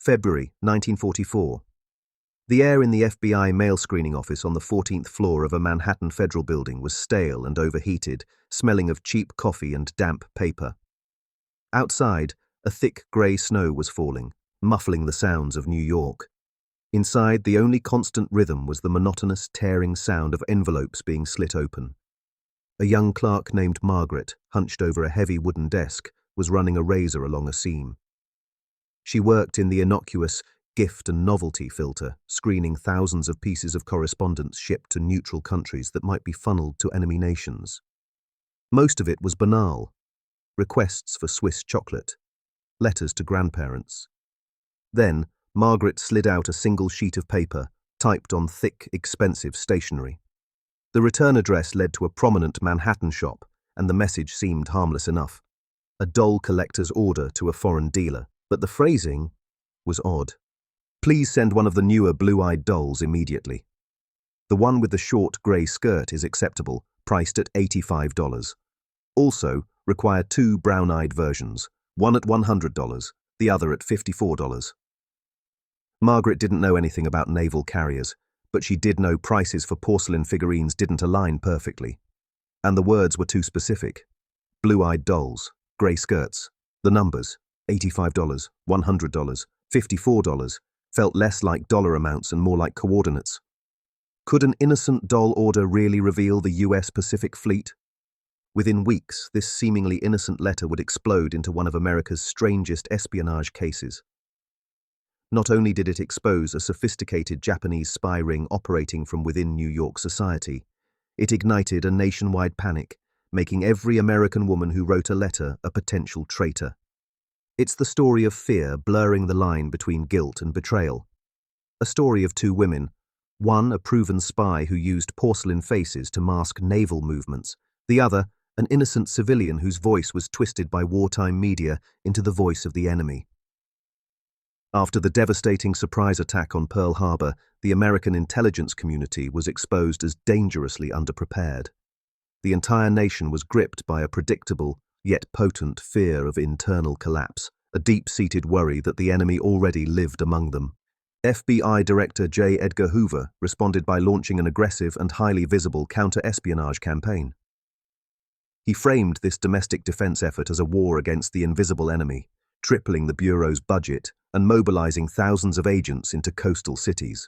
February 1944. The air in the FBI mail screening office on the 14th floor of a Manhattan federal building was stale and overheated, smelling of cheap coffee and damp paper. Outside, a thick grey snow was falling, muffling the sounds of New York. Inside, the only constant rhythm was the monotonous, tearing sound of envelopes being slit open. A young clerk named Margaret, hunched over a heavy wooden desk, was running a razor along a seam. She worked in the innocuous gift and novelty filter, screening thousands of pieces of correspondence shipped to neutral countries that might be funneled to enemy nations. Most of it was banal: requests for Swiss chocolate, letters to grandparents. Then, Margaret slid out a single sheet of paper, typed on thick, expensive stationery. The return address led to a prominent Manhattan shop, and the message seemed harmless enough: a doll collector's order to a foreign dealer. But the phrasing was odd. Please send one of the newer blue-eyed dolls immediately. The one with the short grey skirt is acceptable, priced at $85. Also, require 2 brown-eyed versions, one at $100, the other at $54. Margaret didn't know anything about naval carriers, but she did know prices for porcelain figurines didn't align perfectly. And the words were too specific. Blue-eyed dolls, grey skirts, the numbers, $85, $100, $54, felt less like dollar amounts and more like coordinates. Could an innocent doll order really reveal the US Pacific Fleet? Within weeks, this seemingly innocent letter would explode into one of America's strangest espionage cases. Not only did it expose a sophisticated Japanese spy ring operating from within New York society, it ignited a nationwide panic, making every American woman who wrote a letter a potential traitor. It's the story of fear blurring the line between guilt and betrayal. A story of 2 women, one a proven spy who used porcelain faces to mask naval movements, the other an innocent civilian whose voice was twisted by wartime media into the voice of the enemy. After the devastating surprise attack on Pearl Harbor, the American intelligence community was exposed as dangerously underprepared. The entire nation was gripped by a predictable, yet potent fear of internal collapse, a deep-seated worry that the enemy already lived among them. FBI Director J. Edgar Hoover responded by launching an aggressive and highly visible counter-espionage campaign. He framed this domestic defense effort as a war against the invisible enemy, tripling the Bureau's budget and mobilizing thousands of agents into coastal cities.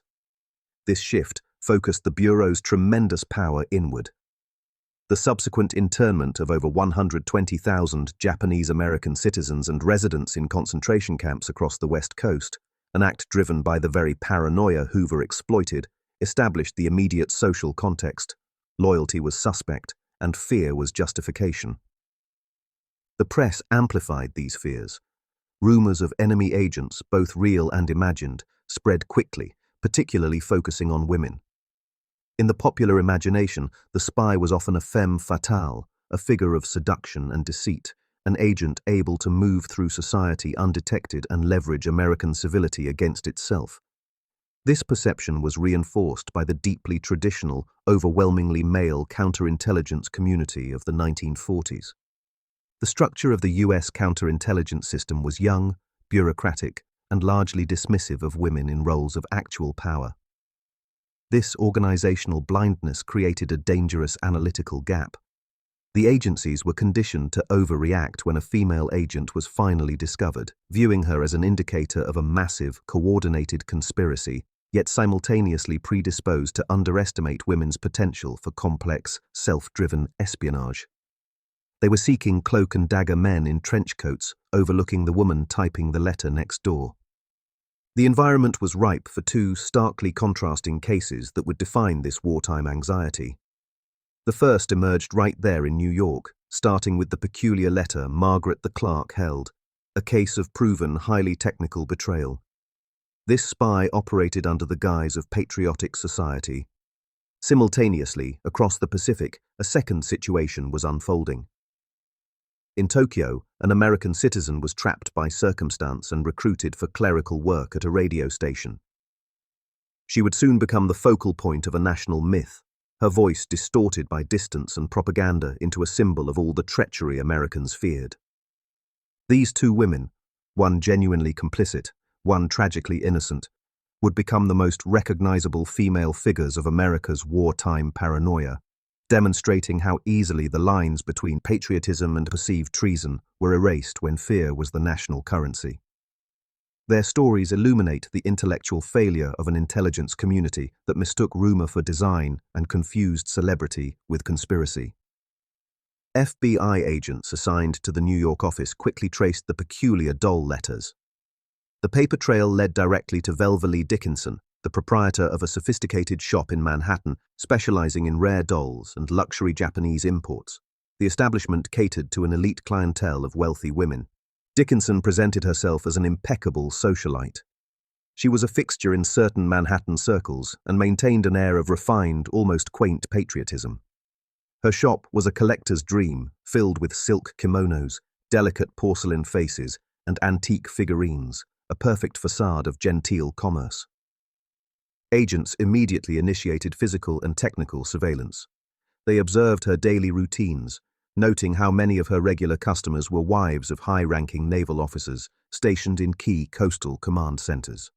This shift focused the Bureau's tremendous power inward. The subsequent internment of over 120,000 Japanese-American citizens and residents in concentration camps across the West Coast, an act driven by the very paranoia Hoover exploited, established the immediate social context. Loyalty was suspect, and fear was justification. The press amplified these fears. Rumors of enemy agents, both real and imagined, spread quickly, particularly focusing on women. In the popular imagination, the spy was often a femme fatale, a figure of seduction and deceit, an agent able to move through society undetected and leverage American civility against itself. This perception was reinforced by the deeply traditional, overwhelmingly male counterintelligence community of the 1940s. The structure of the US counterintelligence system was young, bureaucratic, and largely dismissive of women in roles of actual power. This organizational blindness created a dangerous analytical gap. The agencies were conditioned to overreact when a female agent was finally discovered, viewing her as an indicator of a massive, coordinated conspiracy, yet simultaneously predisposed to underestimate women's potential for complex, self-driven espionage. They were seeking cloak-and-dagger men in trench coats, overlooking the woman typing the letter next door. The environment was ripe for 2 starkly contrasting cases that would define this wartime anxiety. The first emerged right there in New York, starting with the peculiar letter Margaret the clerk held, a case of proven highly technical betrayal. This spy operated under the guise of patriotic society. Simultaneously, across the Pacific, a second situation was unfolding. In Tokyo, an American citizen was trapped by circumstance and recruited for clerical work at a radio station. She would soon become the focal point of a national myth, her voice distorted by distance and propaganda into a symbol of all the treachery Americans feared. These 2 women, one genuinely complicit, one tragically innocent, would become the most recognizable female figures of America's wartime paranoia, demonstrating how easily the lines between patriotism and perceived treason were erased when fear was the national currency. Their stories illuminate the intellectual failure of an intelligence community that mistook rumor for design and confused celebrity with conspiracy. FBI agents assigned to the New York office quickly traced the peculiar doll letters. The paper trail led directly to Velvalee Dickinson, the proprietor of a sophisticated shop in Manhattan specializing in rare dolls and luxury Japanese imports. The establishment catered to an elite clientele of wealthy women. Dickinson presented herself as an impeccable socialite. She was a fixture in certain Manhattan circles and maintained an air of refined, almost quaint patriotism. Her shop was a collector's dream, filled with silk kimonos, delicate porcelain faces, and antique figurines, a perfect facade of genteel commerce. Agents immediately initiated physical and technical surveillance. They observed her daily routines, noting how many of her regular customers were wives of high-ranking naval officers stationed in key coastal command centers.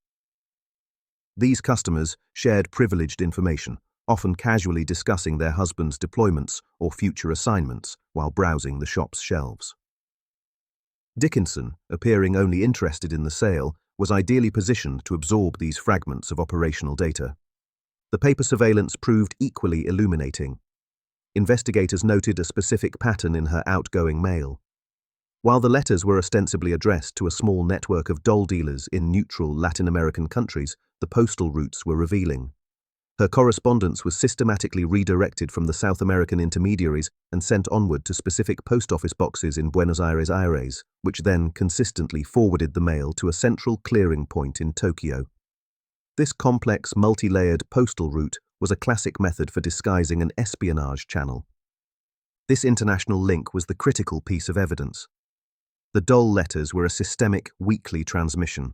These customers shared privileged information, often casually discussing their husbands' deployments or future assignments while browsing the shop's shelves. Dickinson, appearing only interested in the sale, was ideally positioned to absorb these fragments of operational data. The paper surveillance proved equally illuminating. Investigators noted a specific pattern in her outgoing mail. While the letters were ostensibly addressed to a small network of doll dealers in neutral Latin American countries, the postal routes were revealing. Her correspondence was systematically redirected from the South American intermediaries and sent onward to specific post office boxes in Buenos Aires, which then consistently forwarded the mail to a central clearing point in Tokyo. This complex, multi-layered postal route was a classic method for disguising an espionage channel. This international link was the critical piece of evidence. The doll letters were a systemic, weekly transmission.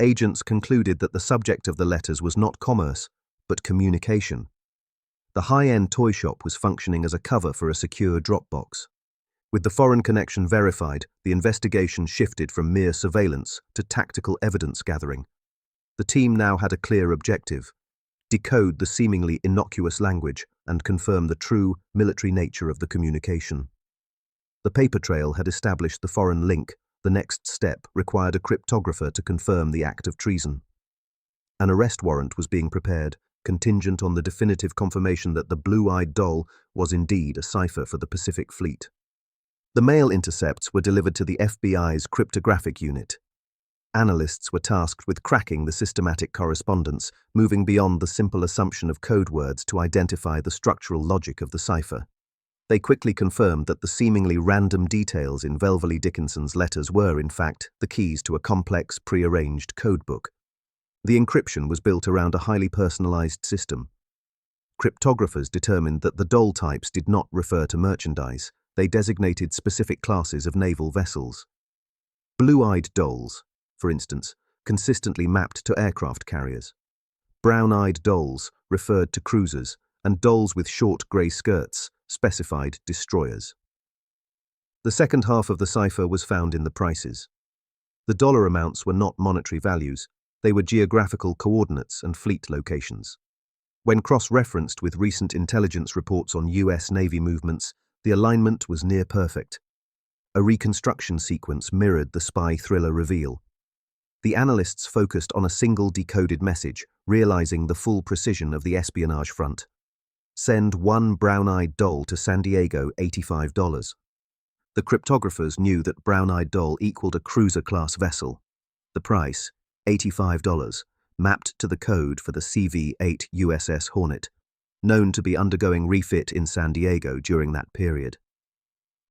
Agents concluded that the subject of the letters was not commerce, but communication. The high-end toy shop was functioning as a cover for a secure Dropbox. With the foreign connection verified, the investigation shifted from mere surveillance to tactical evidence gathering. The team now had a clear objective: decode the seemingly innocuous language and confirm the true military nature of the communication. The paper trail had established the foreign link. The next step required a cryptographer to confirm the act of treason. An arrest warrant was being prepared, contingent on the definitive confirmation that the blue-eyed doll was indeed a cipher for the Pacific Fleet. The mail intercepts were delivered to the FBI's cryptographic unit. Analysts were tasked with cracking the systematic correspondence, moving beyond the simple assumption of code words to identify the structural logic of the cipher. They quickly confirmed that the seemingly random details in Velvalee Dickinson's letters were, in fact, the keys to a complex, prearranged codebook. The encryption was built around a highly personalized system. Cryptographers determined that the doll types did not refer to merchandise. They designated specific classes of naval vessels. Blue-eyed dolls, for instance, consistently mapped to aircraft carriers. Brown-eyed dolls referred to cruisers, and dolls with short grey skirts specified destroyers. The second half of the cipher was found in the prices. The dollar amounts were not monetary values. They were geographical coordinates and fleet locations. When cross-referenced with recent intelligence reports on US Navy movements, the alignment was near perfect. A reconstruction sequence mirrored the spy thriller reveal. The analysts focused on a single decoded message, realizing the full precision of the espionage front. Send one brown-eyed doll to San Diego, $85. The cryptographers knew that brown-eyed doll equaled a cruiser-class vessel. The price, $85, mapped to the code for the CV-8 USS Hornet, known to be undergoing refit in San Diego during that period.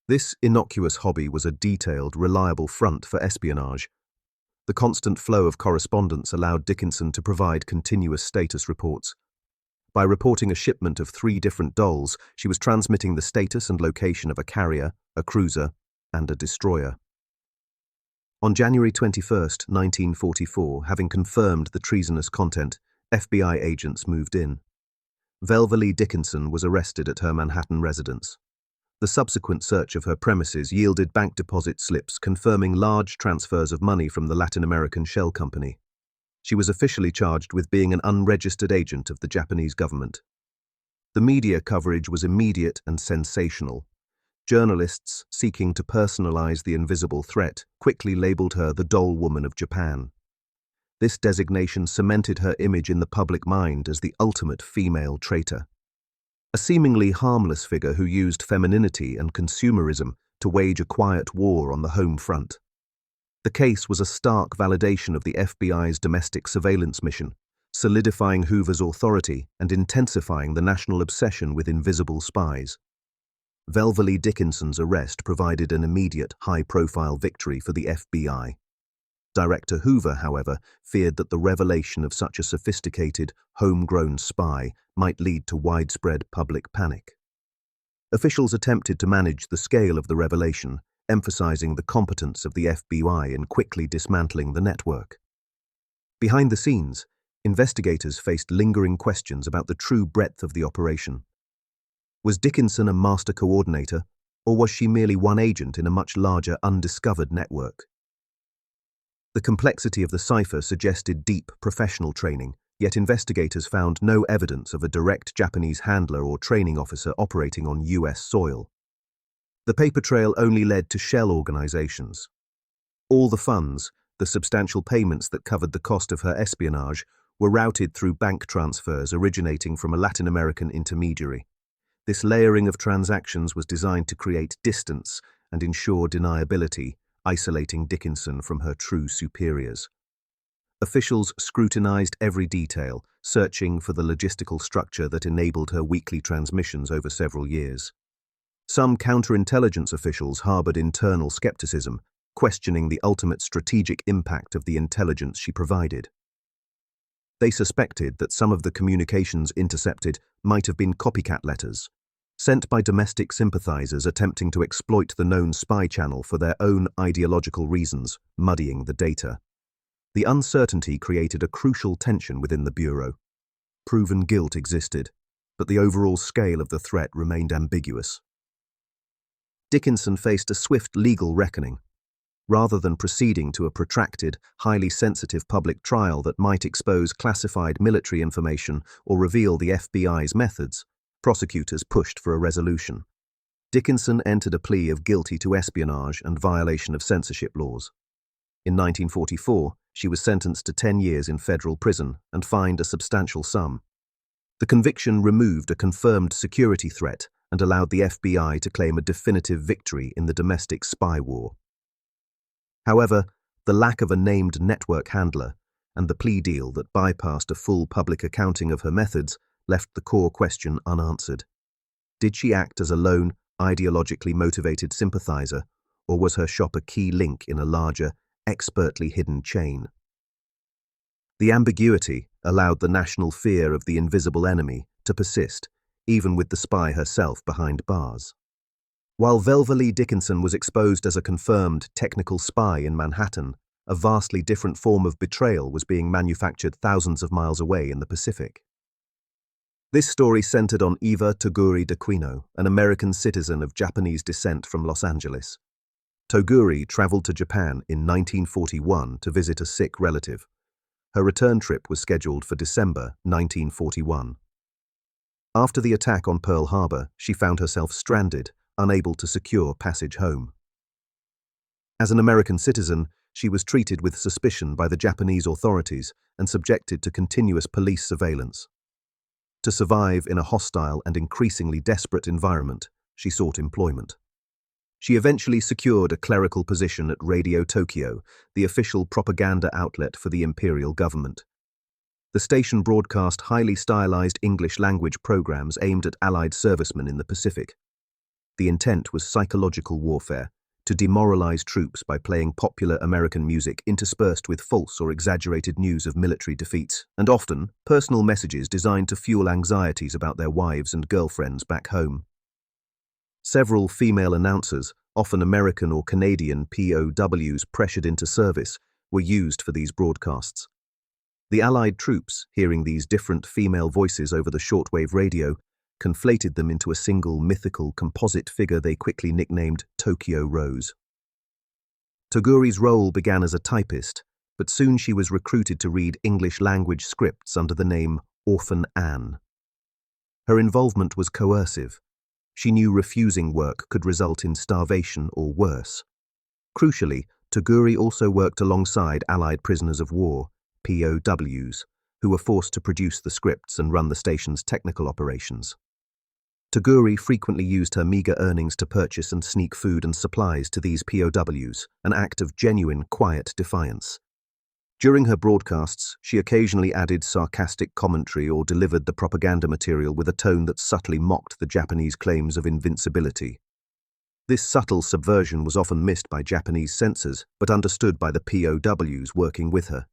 This innocuous hobby was a detailed, reliable front for espionage. The constant flow of correspondence allowed Dickinson to provide continuous status reports. By reporting a shipment of 3 different dolls, she was transmitting the status and location of a carrier, a cruiser, and a destroyer. On January 21, 1944, having confirmed the treasonous content, FBI agents moved in. Velvalee Dickinson was arrested at her Manhattan residence. The subsequent search of her premises yielded bank deposit slips confirming large transfers of money from the Latin American shell company. She was officially charged with being an unregistered agent of the Japanese government. The media coverage was immediate and sensational. Journalists seeking to personalize the invisible threat quickly labeled her the doll woman of Japan. This designation cemented her image in the public mind as the ultimate female traitor. A seemingly harmless figure who used femininity and consumerism to wage a quiet war on the home front. The case was a stark validation of the FBI's domestic surveillance mission, solidifying Hoover's authority and intensifying the national obsession with invisible spies. Velvalee Dickinson's arrest provided an immediate, high-profile victory for the FBI. Director Hoover, however, feared that the revelation of such a sophisticated, homegrown spy might lead to widespread public panic. Officials attempted to manage the scale of the revelation, emphasizing the competence of the FBI in quickly dismantling the network. Behind the scenes, investigators faced lingering questions about the true breadth of the operation. Was Dickinson a master coordinator, or was she merely one agent in a much larger, undiscovered network? The complexity of the cipher suggested deep professional training, yet investigators found no evidence of a direct Japanese handler or training officer operating on US soil. The paper trail only led to shell organizations. All the funds, the substantial payments that covered the cost of her espionage, were routed through bank transfers originating from a Latin American intermediary. This layering of transactions was designed to create distance and ensure deniability, isolating Dickinson from her true superiors. Officials scrutinized every detail, searching for the logistical structure that enabled her weekly transmissions over several years. Some counterintelligence officials harbored internal skepticism, questioning the ultimate strategic impact of the intelligence she provided. They suspected that some of the communications intercepted might have been copycat letters, sent by domestic sympathizers attempting to exploit the known spy channel for their own ideological reasons, muddying the data. The uncertainty created a crucial tension within the Bureau. Proven guilt existed, but the overall scale of the threat remained ambiguous. Dickinson faced a swift legal reckoning. Rather than proceeding to a protracted, highly sensitive public trial that might expose classified military information or reveal the FBI's methods, prosecutors pushed for a resolution. Dickinson entered a plea of guilty to espionage and violation of censorship laws. In 1944, she was sentenced to 10 years in federal prison and fined a substantial sum. The conviction removed a confirmed security threat and allowed the FBI to claim a definitive victory in the domestic spy war. However, the lack of a named network handler and the plea deal that bypassed a full public accounting of her methods left the core question unanswered. Did she act as a lone, ideologically motivated sympathizer, or was her shop a key link in a larger, expertly hidden chain? The ambiguity allowed the national fear of the invisible enemy to persist, even with the spy herself behind bars. While Velvalee Dickinson was exposed as a confirmed technical spy in Manhattan, a vastly different form of betrayal was being manufactured thousands of miles away in the Pacific. This story centered on Iva Toguri D'Aquino, an American citizen of Japanese descent from Los Angeles. Toguri traveled to Japan in 1941 to visit a sick relative. Her return trip was scheduled for December 1941. After the attack on Pearl Harbor, she found herself stranded, unable to secure passage home. As an American citizen, she was treated with suspicion by the Japanese authorities and subjected to continuous police surveillance. To survive in a hostile and increasingly desperate environment, she sought employment. She eventually secured a clerical position at Radio Tokyo, the official propaganda outlet for the imperial government. The station broadcast highly stylized English-language programs aimed at Allied servicemen in the Pacific. The intent was psychological warfare, to demoralize troops by playing popular American music interspersed with false or exaggerated news of military defeats, and often personal messages designed to fuel anxieties about their wives and girlfriends back home. Several female announcers, often American or Canadian POWs pressured into service, were used for these broadcasts. The Allied troops, hearing these different female voices over the shortwave radio, conflated them into a single mythical composite figure they quickly nicknamed Tokyo Rose. Toguri's role began as a typist, but soon she was recruited to read English-language scripts under the name Orphan Anne. Her involvement was coercive. She knew refusing work could result in starvation or worse. Crucially, Toguri also worked alongside Allied prisoners of war, POWs, who were forced to produce the scripts and run the station's technical operations. Toguri frequently used her meager earnings to purchase and sneak food and supplies to these POWs, an act of genuine, quiet defiance. During her broadcasts, she occasionally added sarcastic commentary or delivered the propaganda material with a tone that subtly mocked the Japanese claims of invincibility. This subtle subversion was often missed by Japanese censors, but understood by the POWs working with her.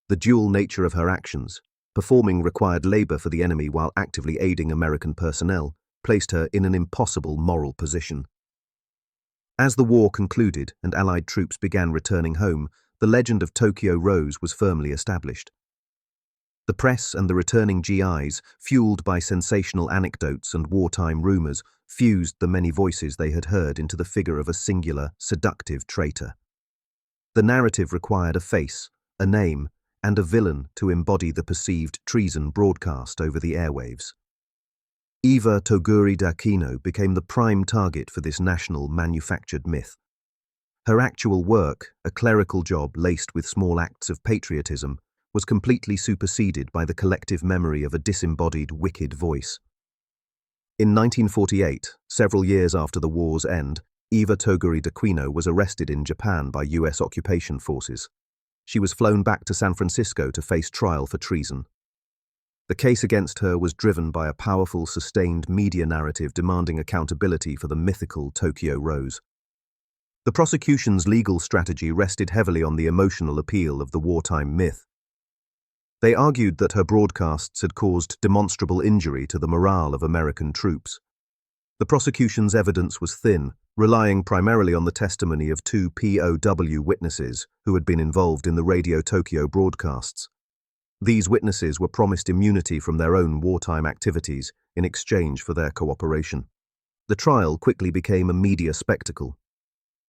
The dual nature of her actions, performing required labor for the enemy while actively aiding American personnel, placed her in an impossible moral position. As the war concluded and Allied troops began returning home, the legend of Tokyo Rose was firmly established. The press and the returning GIs, fueled by sensational anecdotes and wartime rumors, fused the many voices they had heard into the figure of a singular, seductive traitor. The narrative required a face, a name, and a villain to embody the perceived treason broadcast over the airwaves. Iva Toguri D'Aquino became the prime target for this national manufactured myth. Her actual work, a clerical job laced with small acts of patriotism, was completely superseded by the collective memory of a disembodied, wicked voice. In 1948, several years after the war's end, Iva Toguri D'Aquino was arrested in Japan by US occupation forces. She was flown back to San Francisco to face trial for treason. The case against her was driven by a powerful, sustained media narrative demanding accountability for the mythical Tokyo Rose. The prosecution's legal strategy rested heavily on the emotional appeal of the wartime myth. They argued that her broadcasts had caused demonstrable injury to the morale of American troops. The prosecution's evidence was thin, relying primarily on the testimony of two POW witnesses who had been involved in the Radio Tokyo broadcasts. These witnesses were promised immunity from their own wartime activities in exchange for their cooperation. The trial quickly became a media spectacle.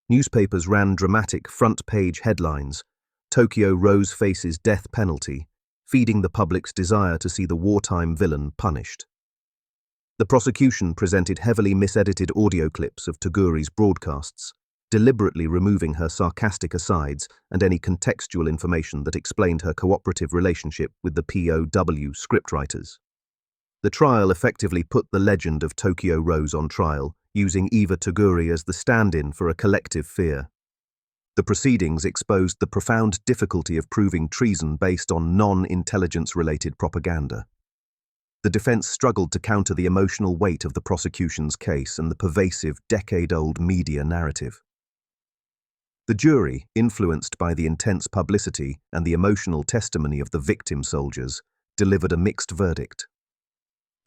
Newspapers ran dramatic front-page headlines, "Tokyo Rose faces death penalty," feeding the public's desire to see the wartime villain punished. The prosecution presented heavily misedited audio clips of Toguri's broadcasts, deliberately removing her sarcastic asides and any contextual information that explained her cooperative relationship with the POW scriptwriters. The trial effectively put the legend of Tokyo Rose on trial, using Iva Toguri as the stand-in for a collective fear. The proceedings exposed the profound difficulty of proving treason based on non-intelligence-related propaganda. The defense struggled to counter the emotional weight of the prosecution's case and the pervasive, decade-old media narrative. The jury, influenced by the intense publicity and the emotional testimony of the victim soldiers, delivered a mixed verdict.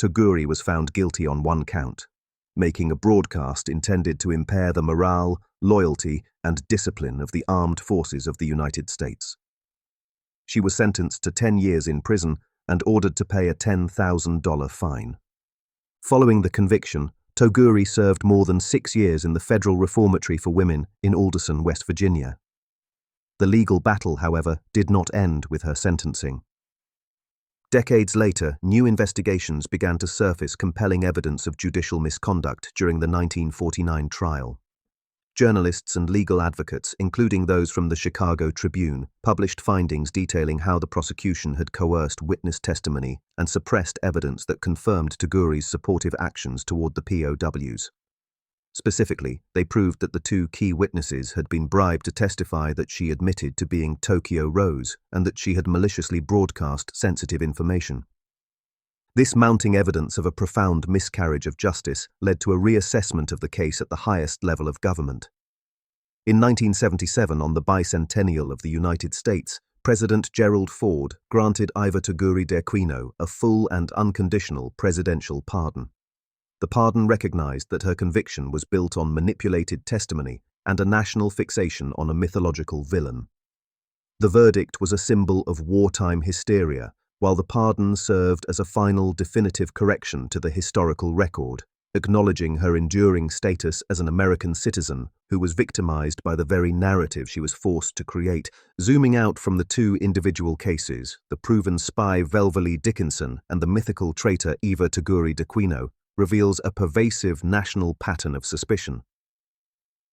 Toguri was found guilty on one count, making a broadcast intended to impair the morale, loyalty, and discipline of the armed forces of the United States. She was sentenced to 10 years in prison and ordered to pay a $10,000 fine. Following the conviction, Toguri served more than 6 years in the Federal Reformatory for Women in Alderson, West Virginia. The legal battle, however, did not end with her sentencing. Decades later, new investigations began to surface compelling evidence of judicial misconduct during the 1949 trial. Journalists and legal advocates, including those from the Chicago Tribune, published findings detailing how the prosecution had coerced witness testimony and suppressed evidence that confirmed Toguri's supportive actions toward the POWs. Specifically, they proved that the two key witnesses had been bribed to testify that she admitted to being Tokyo Rose and that she had maliciously broadcast sensitive information. This mounting evidence of a profound miscarriage of justice led to a reassessment of the case at the highest level of government. In 1977, on the bicentennial of the United States, President Gerald Ford granted Iva Toguri D'Aquino a full and unconditional presidential pardon. The pardon recognized that her conviction was built on manipulated testimony and a national fixation on a mythological villain. The verdict was a symbol of wartime hysteria, while the pardon served as a final definitive correction to the historical record, acknowledging her enduring status as an American citizen who was victimized by the very narrative she was forced to create. Zooming out from the two individual cases, the proven spy Velvalee Dickinson and the mythical traitor Iva Toguri D'Aquino, reveals a pervasive national pattern of suspicion.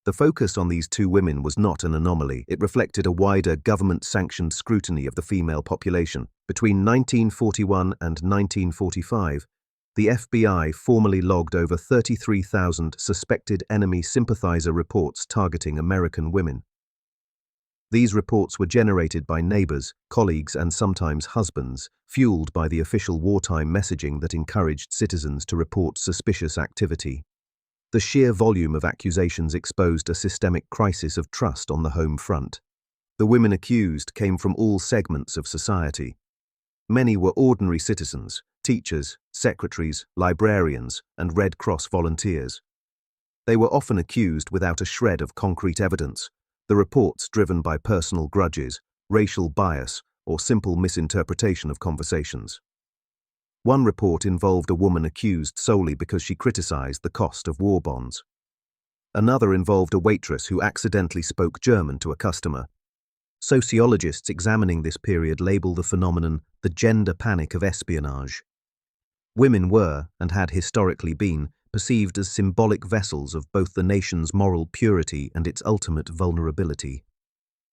The focus on these two women was not an anomaly. It reflected a wider government-sanctioned scrutiny of the female population. Between 1941 and 1945, the FBI formally logged over 33,000 suspected enemy sympathizer reports targeting American women. These reports were generated by neighbors, colleagues, and sometimes husbands, fueled by the official wartime messaging that encouraged citizens to report suspicious activity. The sheer volume of accusations exposed a systemic crisis of trust on the home front. The women accused came from all segments of society. Many were ordinary citizens, teachers, secretaries, librarians, and Red Cross volunteers. They were often accused without a shred of concrete evidence, the reports driven by personal grudges, racial bias, or simple misinterpretation of conversations. One report involved a woman accused solely because she criticized the cost of war bonds. Another involved a waitress who accidentally spoke German to a customer. Sociologists examining this period label the phenomenon the gender panic of espionage. Women were, and had historically been, perceived as symbolic vessels of both the nation's moral purity and its ultimate vulnerability.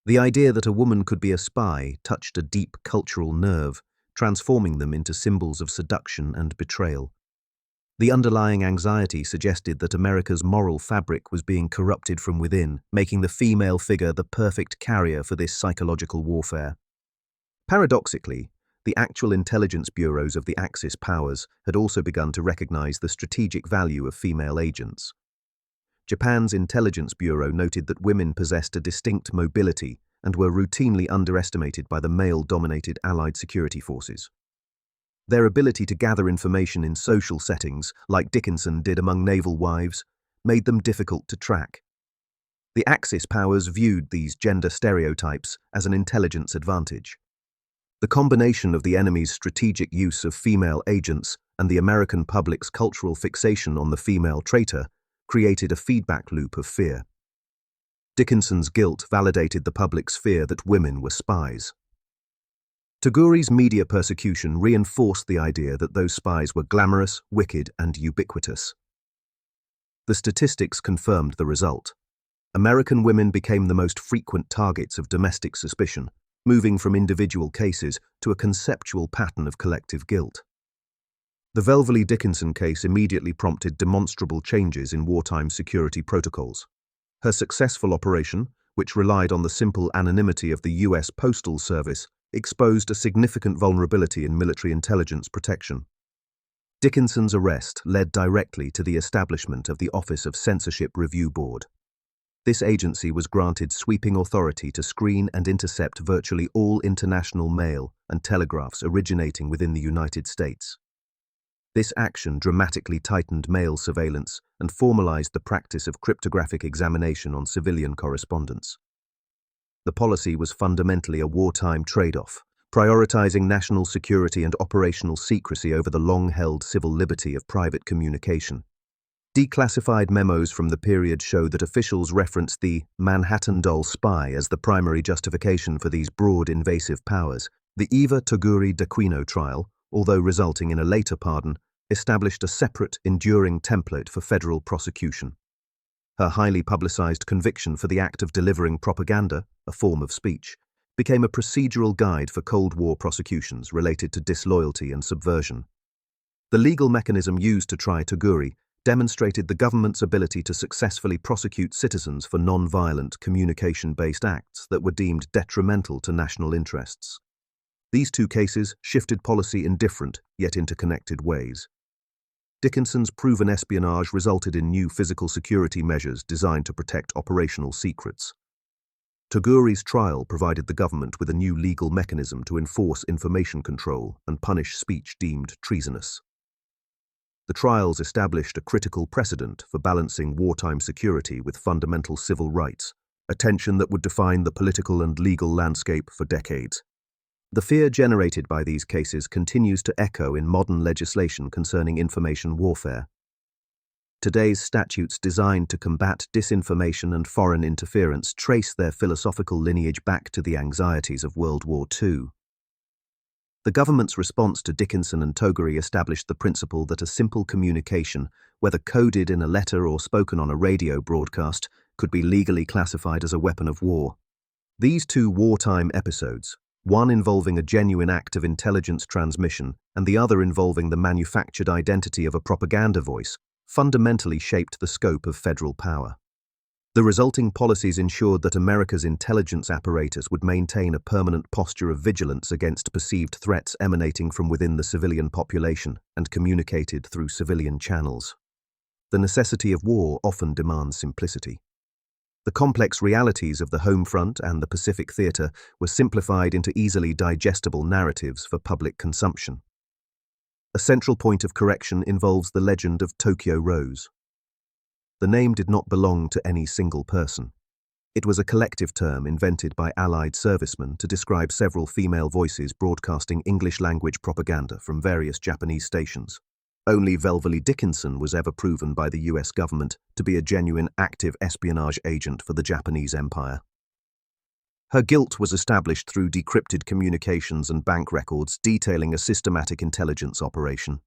The idea that a woman could be a spy touched a deep cultural nerve, transforming them into symbols of seduction and betrayal. The underlying anxiety suggested that America's moral fabric was being corrupted from within, making the female figure the perfect carrier for this psychological warfare. Paradoxically, the actual intelligence bureaus of the Axis powers had also begun to recognize the strategic value of female agents. Japan's intelligence bureau noted that women possessed a distinct mobility and were routinely underestimated by the male-dominated Allied security forces. Their ability to gather information in social settings, like Dickinson did among naval wives, made them difficult to track. The Axis powers viewed these gender stereotypes as an intelligence advantage. The combination of the enemy's strategic use of female agents and the American public's cultural fixation on the female traitor created a feedback loop of fear. Dickinson's guilt validated the public's fear that women were spies. Toguri's media persecution reinforced the idea that those spies were glamorous, wicked, and ubiquitous. The statistics confirmed the result. American women became the most frequent targets of domestic suspicion, moving from individual cases to a conceptual pattern of collective guilt. The Velvalee Dickinson case immediately prompted demonstrable changes in wartime security protocols. Her successful operation, which relied on the simple anonymity of the U.S. Postal Service, exposed a significant vulnerability in military intelligence protection. Dickinson's arrest led directly to the establishment of the Office of Censorship Review Board. This agency was granted sweeping authority to screen and intercept virtually all international mail and telegraphs originating within the United States. This action dramatically tightened mail surveillance and formalized the practice of cryptographic examination on civilian correspondence. The policy was fundamentally a wartime trade-off, prioritizing national security and operational secrecy over the long-held civil liberty of private communication. Declassified memos from the period show that officials referenced the Manhattan Doll spy as the primary justification for these broad invasive powers. The Iva Toguri D'Aquino trial, although resulting in a later pardon, established a separate, enduring template for federal prosecution. Her highly publicized conviction for the act of delivering propaganda, a form of speech, became a procedural guide for Cold War prosecutions related to disloyalty and subversion. The legal mechanism used to try Toguri demonstrated the government's ability to successfully prosecute citizens for non-violent communication-based acts that were deemed detrimental to national interests. These two cases shifted policy in different, yet interconnected ways. Dickinson's proven espionage resulted in new physical security measures designed to protect operational secrets. Toguri's trial provided the government with a new legal mechanism to enforce information control and punish speech deemed treasonous. The trials established a critical precedent for balancing wartime security with fundamental civil rights, a tension that would define the political and legal landscape for decades. The fear generated by these cases continues to echo in modern legislation concerning information warfare. Today's statutes designed to combat disinformation and foreign interference trace their philosophical lineage back to the anxieties of World War II. The government's response to Dickinson and Toguri established the principle that a simple communication, whether coded in a letter or spoken on a radio broadcast, could be legally classified as a weapon of war. These two wartime episodes, one involving a genuine act of intelligence transmission and the other involving the manufactured identity of a propaganda voice, fundamentally shaped the scope of federal power. The resulting policies ensured that America's intelligence apparatus would maintain a permanent posture of vigilance against perceived threats emanating from within the civilian population and communicated through civilian channels. The necessity of war often demands simplicity. The complex realities of the home front and the Pacific theater were simplified into easily digestible narratives for public consumption. A central point of correction involves the legend of Tokyo Rose. The name did not belong to any single person. It was a collective term invented by Allied servicemen to describe several female voices broadcasting English-language propaganda from various Japanese stations. Only Velvalee Dickinson was ever proven by the US government to be a genuine active espionage agent for the Japanese Empire. Her guilt was established through decrypted communications and bank records detailing a systematic intelligence operation.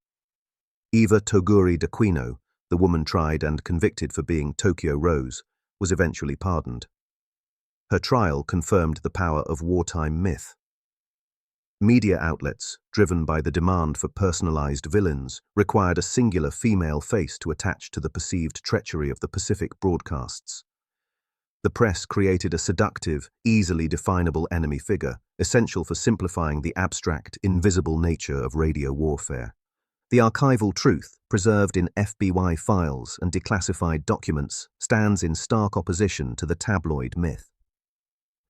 Iva Toguri D'Aquino, the woman tried and convicted for being Tokyo Rose, was eventually pardoned. Her trial confirmed the power of wartime myth. Media outlets, driven by the demand for personalized villains, required a singular female face to attach to the perceived treachery of the Pacific broadcasts. The press created a seductive, easily definable enemy figure, essential for simplifying the abstract, invisible nature of radio warfare. The archival truth, preserved in FBI files and declassified documents, stands in stark opposition to the tabloid myth.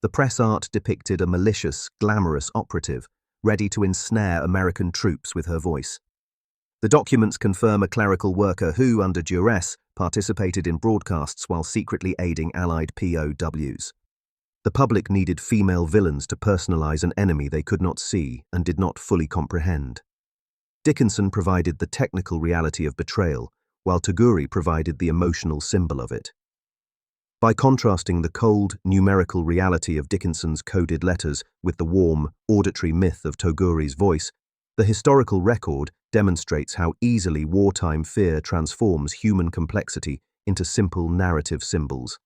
The press art depicted a malicious, glamorous operative, ready to ensnare American troops with her voice. The documents confirm a clerical worker who, under duress, participated in broadcasts while secretly aiding Allied POWs. The public needed female villains to personalize an enemy they could not see and did not fully comprehend. Dickinson provided the technical reality of betrayal, while Toguri provided the emotional symbol of it. By contrasting the cold, numerical reality of Dickinson's coded letters with the warm, auditory myth of Toguri's voice, the historical record demonstrates how easily wartime fear transforms human complexity into simple narrative symbols.